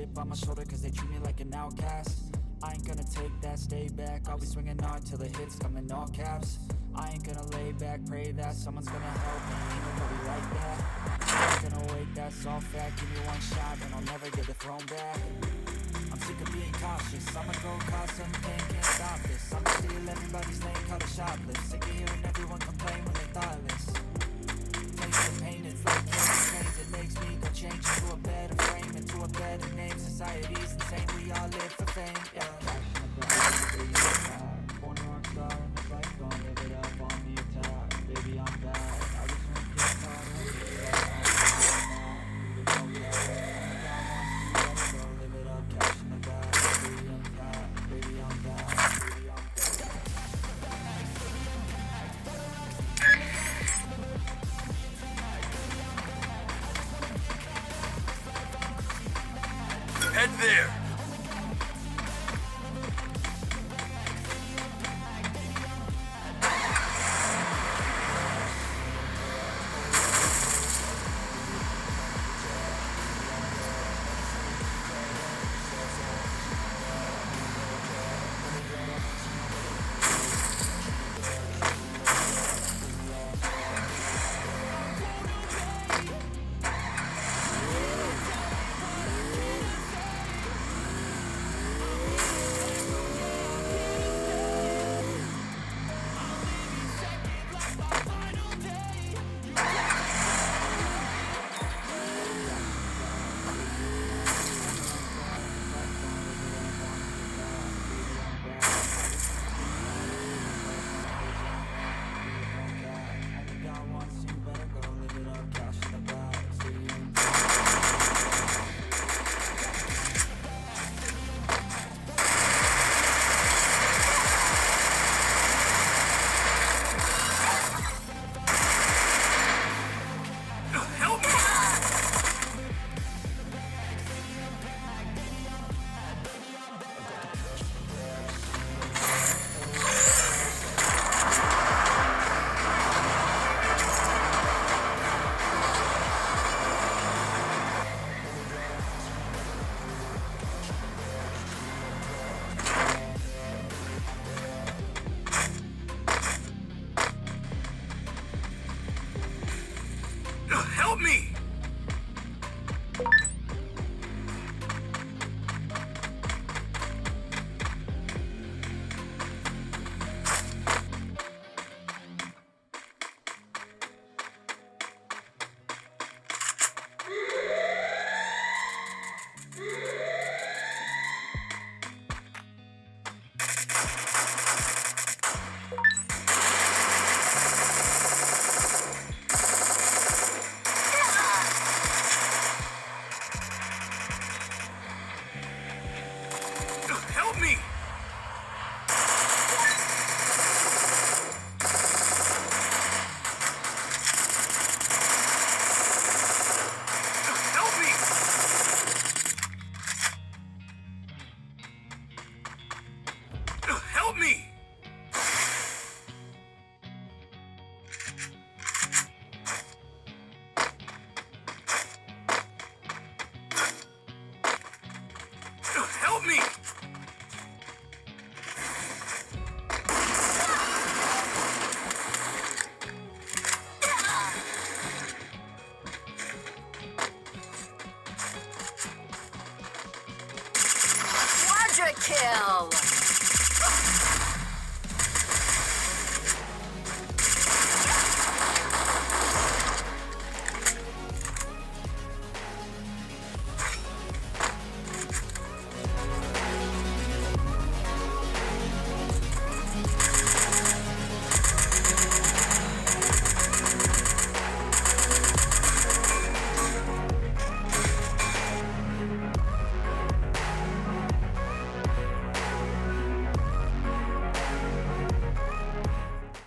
chip on my shoulder cause they treat me like an outcast. I ain't gonna take that, stay back. I'll be swinging hard till the hits come in all caps. I ain't gonna lay back, pray that someone's gonna help me. Ain't nobody like that. I ain't gonna wait, that's all fact. Give me one shot and I'll never get the throne back. I'm sick of being cautious. I'ma go cause something, can't stop this. I'ma steal everybody's name, call it shoplift. Sick of hearing everyone complain when they thoughtless. Taste the pain, it's like candy canes. It makes me go change into a better frame, into a better name. Society's insane, we all live for fame, yeah. Born a rock star in the fight, gon' live it up on the attack. Baby, I'm back. I just won't get caught up. Live it up, cash in the bag. Baby, I'm back. Baby, I'm back. Baby, I'm back. Head there. Help me! Help me! Help me! Help me! Help me! Quadra kill!